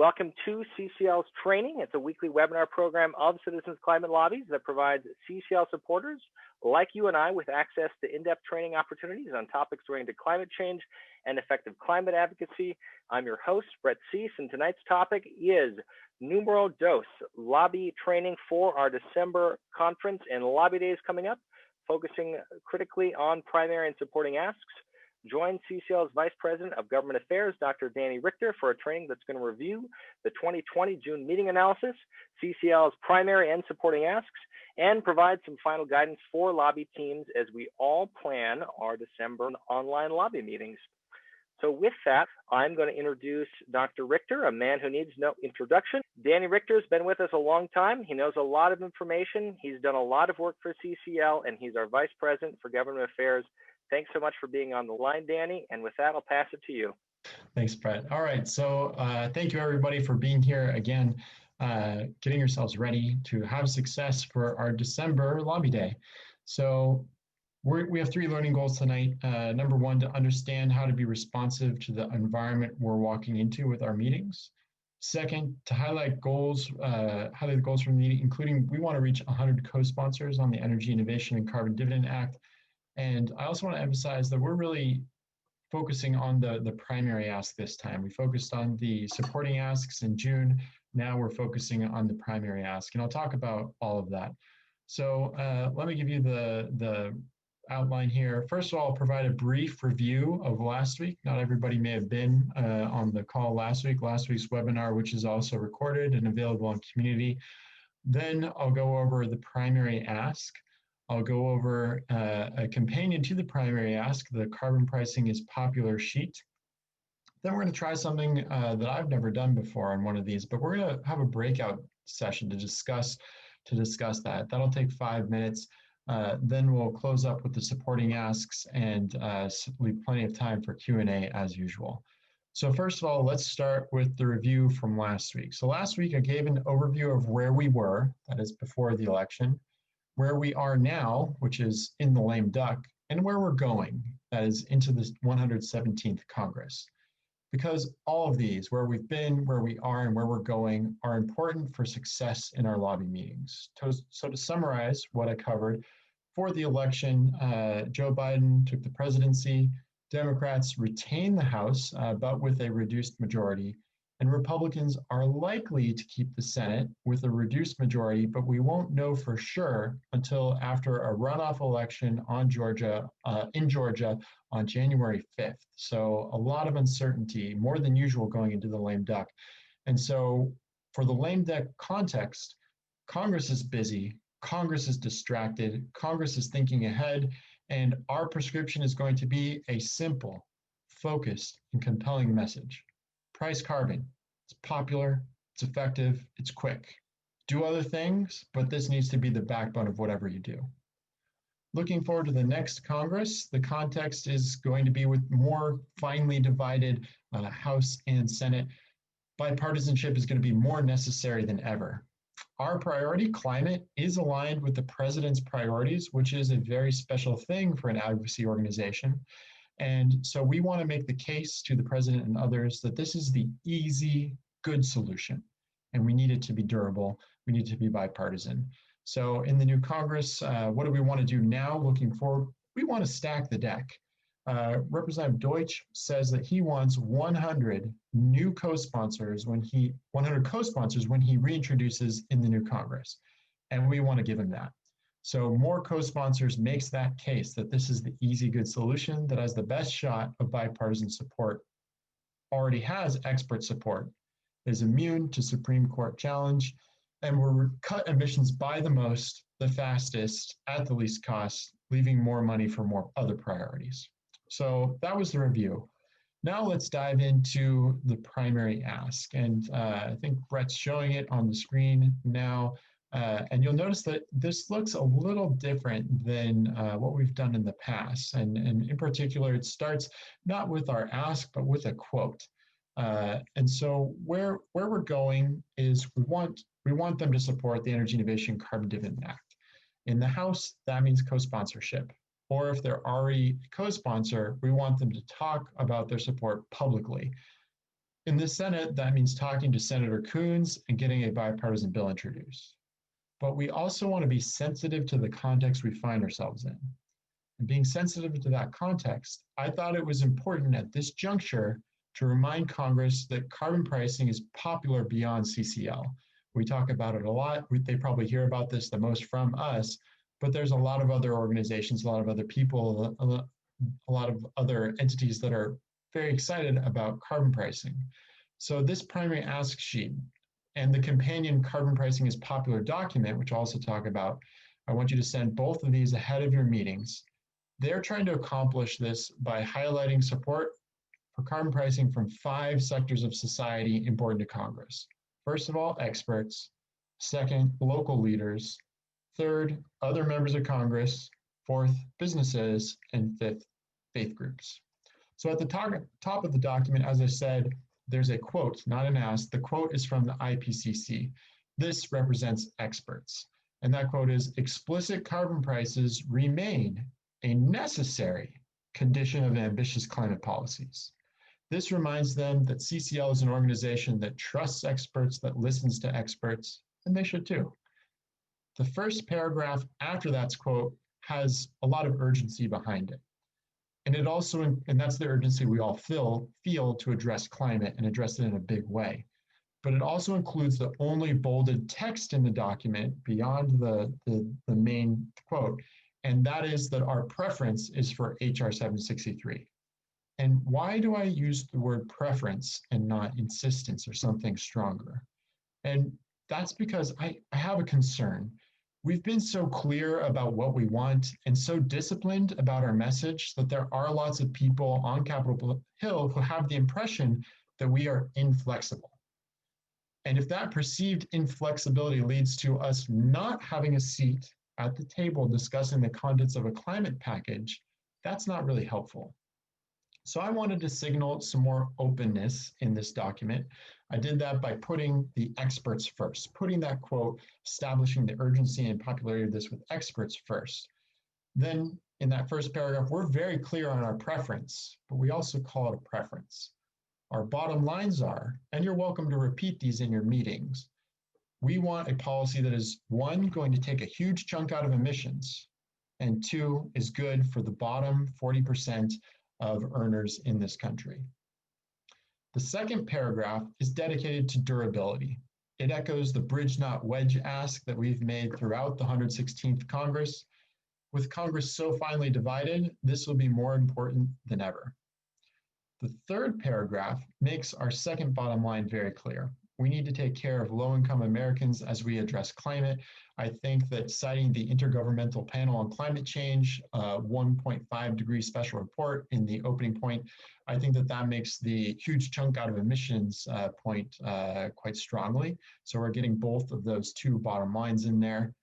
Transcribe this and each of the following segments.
Welcome to CCL's training. It's a weekly webinar program of Citizens Climate Lobbies that provides CCL supporters like you and I with access to in-depth training opportunities on topics relating to climate change and effective climate advocacy. I'm your host, Brett Cease, and tonight's topic is Numero Dos, lobby training for our December conference and lobby days coming up, focusing critically on primary and supporting asks. Join CCL's Vice President of Government Affairs, Dr. Danny Richter, for a training that's going to review the 2020 June meeting analysis, CCL's primary and supporting asks, and provide some final guidance for lobby teams as we all plan our December online lobby meetings. So with that, I'm going to introduce Dr. Richter, a man who needs no introduction. Danny Richter has been with us a long time. He knows a lot of information. He's done a lot of work for CCL, and he's our Vice President for Government Affairs. Thanks so much for being on the line, Danny. And with that, I'll pass it to you. Thanks, Brett. All right, so thank you everybody for being here again, getting yourselves ready to have success for our December lobby day. So we have three learning goals tonight. Number one, to understand how to be responsive to the environment we're walking into with our meetings. Second, to highlight goals from the meeting, including we want to reach 100 co-sponsors on the Energy Innovation and Carbon Dividend Act. And I also want to emphasize that we're really focusing on the primary ask this time. We focused on the supporting asks in June. Now we're focusing on the primary ask, and I'll talk about all of that. So let me give you the outline here. First of all, I'll provide a brief review of last week. Not everybody may have been on the call last week's webinar, which is also recorded and available on community. Then I'll go over the primary ask. I'll go over a companion to the primary ask, the carbon pricing is popular sheet. Then we're going to try something that I've never done before on one of these, but we're going to have a breakout session to discuss that. That'll take 5 minutes. Then we'll close up with the supporting asks and leave plenty of time for Q&A as usual. So first of all, let's start with the review from last week. So last week I gave an overview of where we were, that is before the election, where we are now, which is in the lame duck, and where we're going, that is into the 117th Congress. Because all of these, where we've been, where we are, and where we're going, are important for success in our lobby meetings. So to summarize what I covered, for the election, Joe Biden took the presidency, Democrats retain the House, but with a reduced majority, and Republicans are likely to keep the Senate with a reduced majority, but we won't know for sure until after a runoff election in Georgia on January 5th. So a lot of uncertainty, more than usual going into the lame duck. And so for the lame duck context, Congress is busy, Congress is distracted, Congress is thinking ahead, and our prescription is going to be a simple, focused, and compelling message. Price carbon. It's popular, it's effective, it's quick. Do other things, but this needs to be the backbone of whatever you do. Looking forward to the next Congress, the context is going to be with more finely divided House and Senate. Bipartisanship is going to be more necessary than ever. Our priority, climate, is aligned with the president's priorities, which is a very special thing for an advocacy organization. And so we want to make the case to the president and others that this is the easy, good solution. And we need it to be durable. We need it to be bipartisan. So in the new Congress, what do we want to do now looking forward? We want to stack the deck. Representative Deutsch says that he wants 100 new co-sponsors when he reintroduces in the new Congress. And we want to give him that. So more co-sponsors makes that case that this is the easy, good solution that has the best shot of bipartisan support, already has expert support, is immune to Supreme Court challenge, and will cut emissions by the most, the fastest, at the least cost, leaving more money for more other priorities. So that was the review. Now let's dive into the primary ask. And I think Brett's showing it on the screen now. And you'll notice that this looks a little different than what we've done in the past. And in particular, it starts not with our ask, but with a quote. And so where we're going is we want them to support the Energy Innovation Carbon Dividend Act. In the House, that means co-sponsorship. Or if they're already co-sponsor, we want them to talk about their support publicly. In the Senate, that means talking to Senator Coons and getting a bipartisan bill introduced. But we also want to be sensitive to the context we find ourselves in. And being sensitive to that context, I thought it was important at this juncture to remind Congress that carbon pricing is popular beyond CCL. We talk about it a lot. They probably hear about this the most from us, but there's a lot of other organizations, a lot of other people, a lot of other entities that are very excited about carbon pricing. So this primary ask sheet and the companion carbon pricing is popular document, which I'll also talk about, I want you to send both of these ahead of your meetings. They're trying to accomplish this by highlighting support for carbon pricing from 5 sectors of society important to Congress. First of all, experts. Second, local leaders. Third, other members of Congress. Fourth, businesses. And fifth, faith groups. So at the top of the document, as I said, there's a quote, not an ask. The quote is from the IPCC. This represents experts. And that quote is, explicit carbon prices remain a necessary condition of ambitious climate policies. This reminds them that CCL is an organization that trusts experts, that listens to experts, and they should too. The first paragraph after that quote has a lot of urgency behind it. And it also, and that's the urgency we all feel to address climate and address it in a big way. But it also includes the only bolded text in the document beyond the main quote, and that is that our preference is for HR 763. And why do I use the word preference and not insistence or something stronger? And that's because I have a concern. We've been so clear about what we want and so disciplined about our message that there are lots of people on Capitol Hill who have the impression that we are inflexible. And if that perceived inflexibility leads to us not having a seat at the table discussing the contents of a climate package, that's not really helpful. So I wanted to signal some more openness in this document. I did that by putting the experts first, putting that quote, establishing the urgency and popularity of this with experts first. Then in that first paragraph, we're very clear on our preference, but we also call it a preference. Our bottom lines are, and you're welcome to repeat these in your meetings, we want a policy that is, 1, going to take a huge chunk out of emissions, and 2, is good for the bottom 40% of earners in this country. The second paragraph is dedicated to durability. It echoes the bridge not wedge ask that we've made throughout the 116th Congress. With Congress so finely divided, this will be more important than ever. The third paragraph makes our second bottom line very clear. We need to take care of low-income Americans as we address climate. I think that citing the Intergovernmental Panel on Climate Change 1.5 degree special report in the opening point, I think that that makes the huge chunk out of emissions point quite strongly. So we're getting both of those 2 bottom lines in there.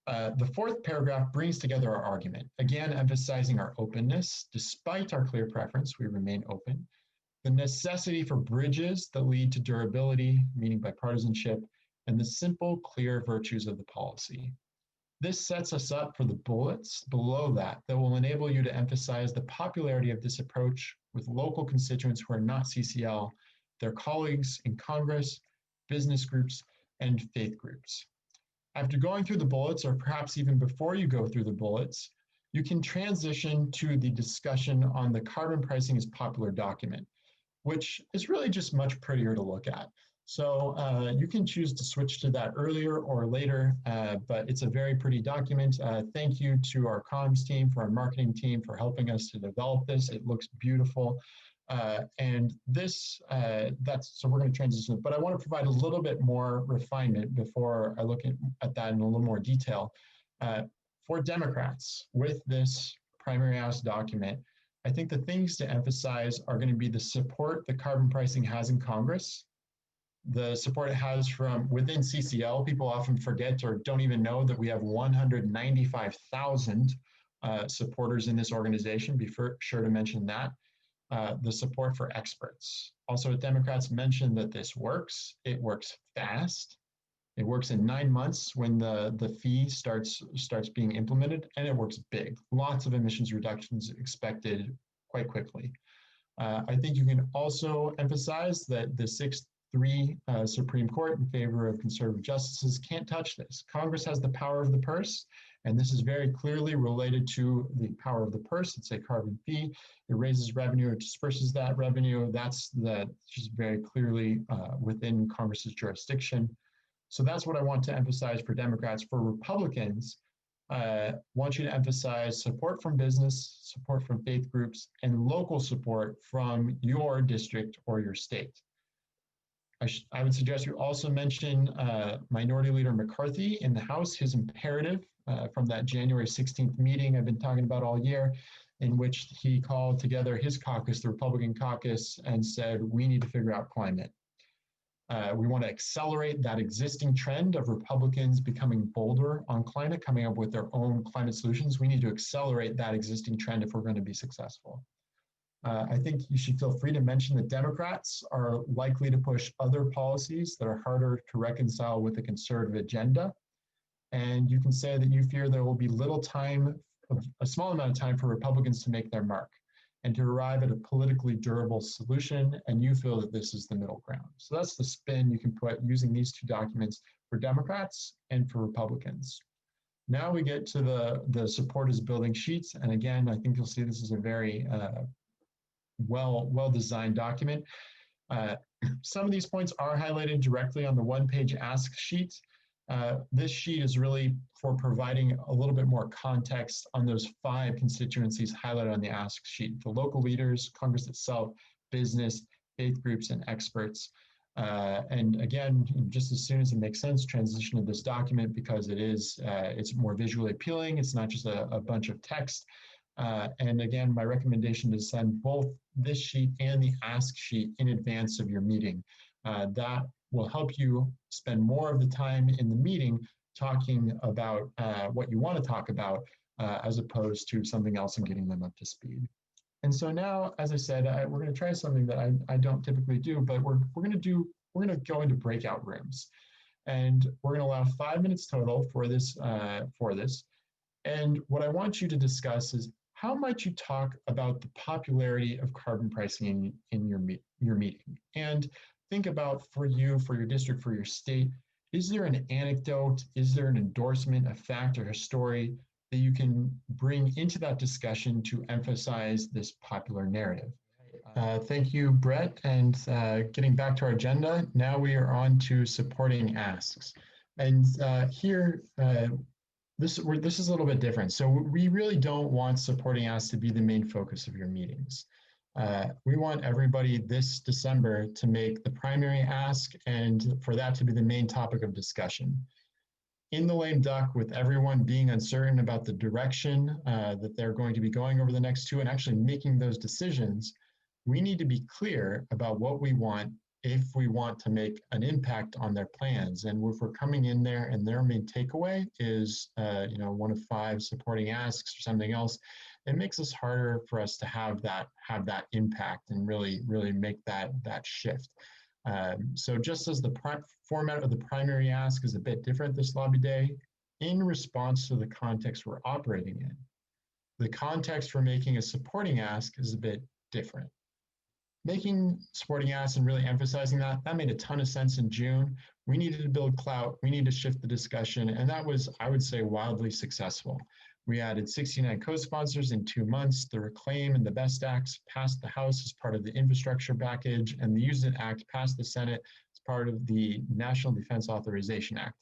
The fourth paragraph brings together our argument, again emphasizing our openness. Despite our clear preference, we remain open. The necessity for bridges that lead to durability, meaning bipartisanship, and the simple, clear virtues of the policy. This sets us up for the bullets below that will enable you to emphasize the popularity of this approach with local constituents who are not CCL, their colleagues in Congress, business groups, and faith groups. After going through the bullets, or perhaps even before you go through the bullets, you can transition to the discussion on the carbon pricing is popular document, which is really just much prettier to look at. So you can choose to switch to that earlier or later, but it's a very pretty document. Thank you to our comms team, for our marketing team, for helping us to develop this. It looks beautiful. And this, so we're going to transition, but I want to provide a little bit more refinement before I look at that in a little more detail. For Democrats, with this primary ask document, I think the things to emphasize are going to be the support that carbon pricing has in Congress, the support it has from within CCL. People often forget or don't even know that we have 195,000 supporters in this organization. Be sure to mention that. The support for experts. Also, Democrats mentioned that this works. It works fast. It works in 9 months when the fee starts being implemented, and it works big. Lots of emissions reductions expected quite quickly. I think you can also emphasize that the 6-3 Supreme Court in favor of conservative justices can't touch this. Congress has the power of the purse, and this is very clearly related to the power of the purse. It's a carbon fee. It raises revenue, it disperses that revenue. That's just very clearly within Congress's jurisdiction. So that's what I want to emphasize for Democrats. For Republicans, want you to emphasize support from business, support from faith groups, and local support from your district or your state. I would suggest you also mention Minority Leader McCarthy in the House, his imperative from that January 16th meeting I've been talking about all year, in which he called together his caucus, the Republican caucus, and said, we need to figure out climate. We want to accelerate that existing trend of Republicans becoming bolder on climate, coming up with their own climate solutions. We need to accelerate that existing trend if we're going to be successful. I think you should feel free to mention that Democrats are likely to push other policies that are harder to reconcile with the conservative agenda. And you can say that you fear there will be little time, a small amount of time for Republicans to make their mark and to arrive at a politically durable solution, and you feel that this is the middle ground. So that's the spin you can put using these two documents for Democrats and for Republicans. Now we get to the supporters building sheets, and again, I think you'll see this is a very well-designed document. Some of these points are highlighted directly on the one-page ask sheet. This sheet is really for providing a little bit more context on those 5 constituencies highlighted on the ask sheet: the local leaders, Congress itself, business, faith groups, and experts. And again, just as soon as it makes sense, transition to this document because it's more visually appealing. It's not just a bunch of text. And again, my recommendation is send both this sheet and the ask sheet in advance of your meeting. That will help you spend more of the time in the meeting talking about what you want to talk about as opposed to something else and getting them up to speed. And so now, as I said, we're going to try something that I don't typically do, but we're going to go into breakout rooms, and we're going to allow 5 minutes total for this. And what I want you to discuss is how might you talk about the popularity of carbon pricing in your meeting, and think about for you, for your district, for your state. Is there an anecdote? Is there an endorsement, a fact, or a story that you can bring into that discussion to emphasize this popular narrative? Thank you, Brett. And getting back to our agenda, now we are on to supporting asks. And here, this is a little bit different. So we really don't want supporting asks to be the main focus of your meetings. We want everybody this December to make the primary ask and for that to be the main topic of discussion. In the lame duck, with everyone being uncertain about the direction that they're going to be going over the next 2 and actually making those decisions, we need to be clear about what we want if we want to make an impact on their plans. And if we're coming in there and their main takeaway is 1 of 5 supporting asks or something else, it makes us harder for us to have that impact and really make that shift. So just as the format of the primary ask is a bit different this lobby day, in response to the context we're operating in, the context for making a supporting ask is a bit different. Making supporting asks and really emphasizing that made a ton of sense in June. We needed to build clout, we need to shift the discussion, and that was, I would say, wildly successful. We added 69 co-sponsors in 2 months. The Reclaim and the BEST Acts passed the House as part of the infrastructure package, and the Use It Act passed the Senate as part of the National Defense Authorization Act.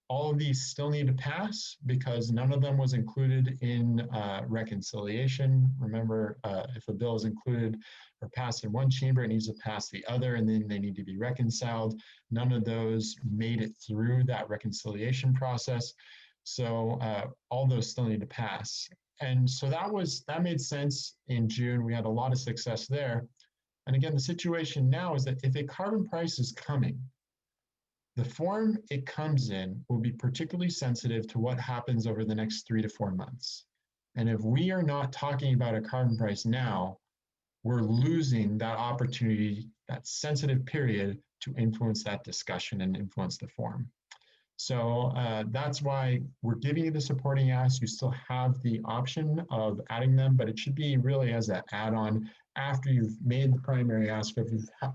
All of these still need to pass because none of them was included in reconciliation. Remember, if a bill is included or passed in one chamber, it needs to pass the other, and then they need to be reconciled. None of those made it through that reconciliation process. So all those still need to pass. And so that made sense in June. We had a lot of success there. And again, the situation now is that if a carbon price is coming, the form it comes in will be particularly sensitive to what happens over the next 3 to 4 months. And if we are not talking about a carbon price now, we're losing that opportunity, that sensitive period to influence that discussion and influence the form. So that's why we're giving you the supporting asks. You still have the option of adding them, but it should be really as an add-on after you've made the primary ask,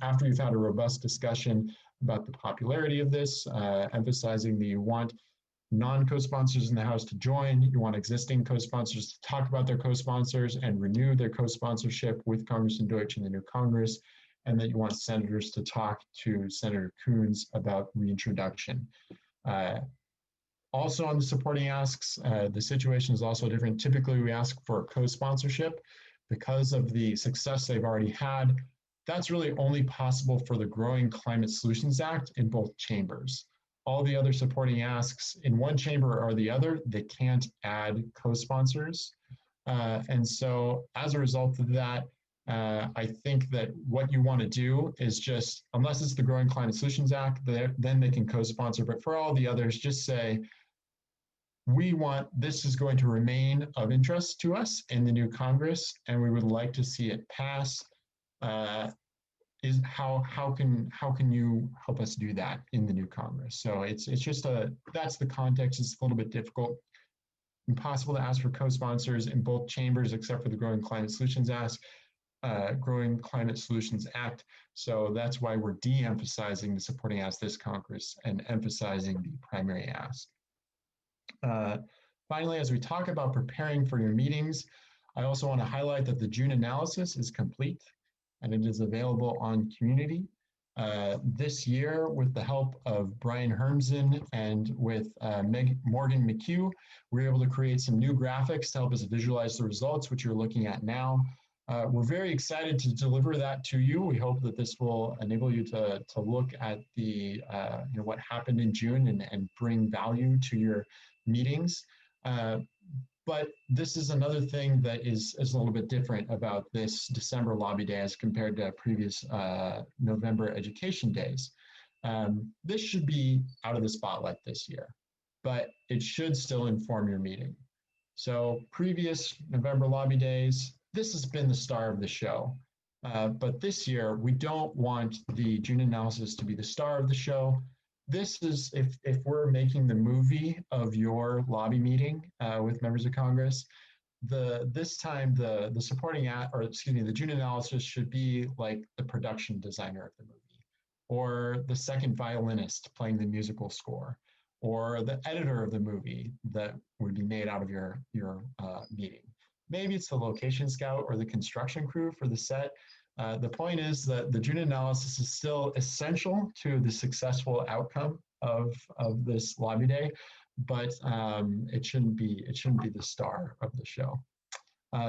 after you've had a robust discussion about the popularity of this, emphasizing that you want non-co-sponsors in the House to join, you want existing co-sponsors to talk about their co-sponsors and renew their co-sponsorship with Congressman Deutsch in the new Congress, and that you want senators to talk to Senator Coons about reintroduction. Also on the supporting asks, the situation is also different. Typically, we ask for co-sponsorship because of the success they've already had. That's really only possible for the Growing Climate Solutions Act in both chambers. All the other supporting asks in one chamber or the other, they can't add co-sponsors. And so as a result of that, I think that what you want to do is just, unless it's the Growing Climate Solutions Act, then they can co-sponsor. But for all the others, just say, this is going to remain of interest to us in the new Congress, and we would like to see it pass. How can you help us do that in the new Congress? So it's just that's the context. It's a little bit difficult. Impossible to ask for co-sponsors in both chambers except for the Growing Climate Solutions Act. So that's why we're de-emphasizing the supporting ask this Congress and emphasizing the primary ask. Finally, as we talk about preparing for your meetings, I also want to highlight that the June analysis is complete and it is available on Community. This year, with the help of Brian Hermsen and with Morgan McHugh, we were able to create some new graphics to help us visualize the results, which you're looking at now. We're very excited to deliver that to you. We hope that this will enable you to look at the what happened in June and bring value to your meetings. But this is another thing that is a little bit different about this December lobby day as compared to previous November education days. This should be out of the spotlight this year, but it should still inform your meeting. So previous November lobby days, this has been the star of the show. But this year, we don't want the June analysis to be the star of the show. This is, if we're making the movie of your lobby meeting with members of Congress, this time the June analysis should be like the production designer of the movie, or the second violinist playing the musical score, or the editor of the movie that would be made out of your meeting. Maybe it's the location scout or the construction crew for the set. The point is that the June analysis is still essential to the successful outcome of this lobby day, but it shouldn't be the star of the show.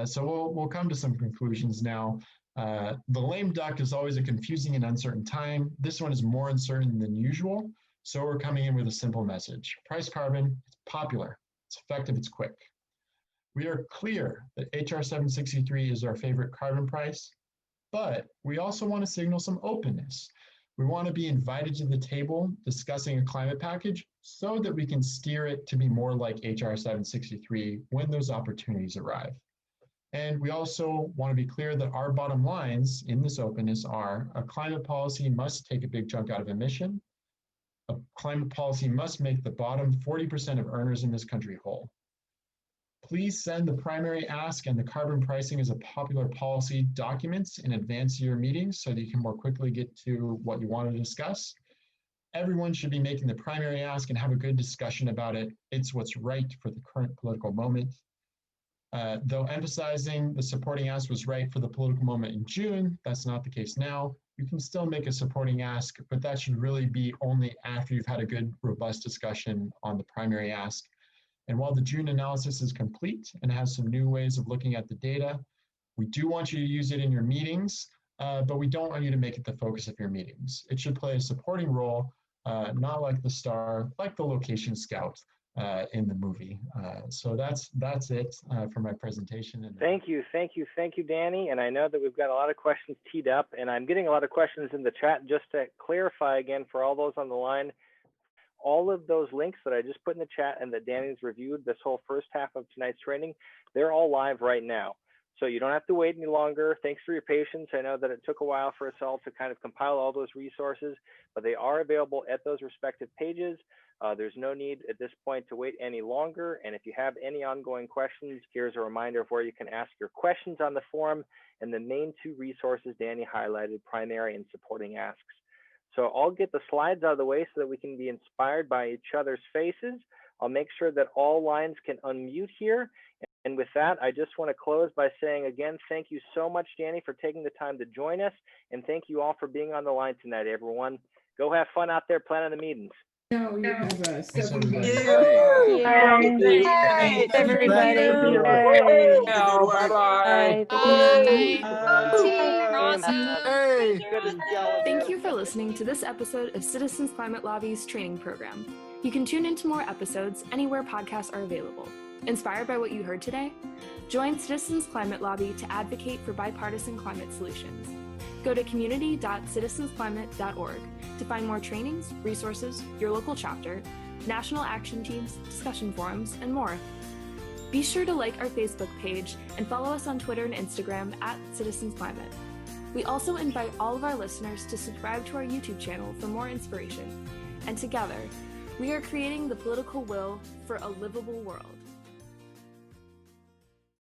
So we'll come to some conclusions now. The lame duck is always a confusing and uncertain time. This one is more uncertain than usual. So we're coming in with a simple message. Price carbon, it's popular, it's effective, it's quick. We are clear that HR 763 is our favorite carbon price, but we also want to signal some openness. We want to be invited to the table discussing a climate package so that we can steer it to be more like HR 763 when those opportunities arrive. And we also want to be clear that our bottom lines in this openness are: a climate policy must take a big chunk out of emission. A climate policy must make the bottom 40% of earners in this country whole. Please send the primary ask and the carbon pricing as a popular policy documents in advance of your meetings so that you can more quickly get to what you want to discuss. Everyone should be making the primary ask and have a good discussion about it. It's what's right for the current political moment. Though emphasizing the supporting ask was right for the political moment in June, that's not the case now. You can still make a supporting ask, but that should really be only after you've had a good, robust discussion on the primary ask. And while the June analysis is complete and has some new ways of looking at the data, we do want you to use it in your meetings, but we don't want you to make it the focus of your meetings. It should play a supporting role, not like the star, like the location scout in the movie. So that's it for my presentation. Thank you, Danny. And I know that we've got a lot of questions teed up, and I'm getting a lot of questions in the chat. Just to clarify again for all those on the line, all of those links that I just put in the chat and that Danny's reviewed this whole first half of tonight's training, they're all live right now. So you don't have to wait any longer. Thanks for your patience. I know that it took a while for us all to kind of compile all those resources, but they are available at those respective pages. There's no need at this point to wait any longer. And if you have any ongoing questions, here's a reminder of where you can ask your questions on the forum and the main two resources Danny highlighted, primary and supporting asks. So I'll get the slides out of the way so that we can be inspired by each other's faces. I'll make sure that all lines can unmute here. And with that, I just want to close by saying again, thank you so much, Danny, for taking the time to join us. And thank you all for being on the line tonight, everyone. Go have fun out there planning the meetings. No, you have a Thanks, 7 everybody. Thanks, everybody. Bye-bye. Thank you for listening to this episode of Citizens Climate Lobby's training program. You can tune into more episodes anywhere podcasts are available. Inspired by what you heard today? Join Citizens Climate Lobby to advocate for bipartisan climate solutions. Go to community.citizensclimate.org to find more trainings, resources, your local chapter, national action teams, discussion forums, and more. Be sure to like our Facebook page and follow us on Twitter and Instagram @CitizensClimate. We also invite all of our listeners to subscribe to our YouTube channel for more inspiration. And together, we are creating the political will for a livable world.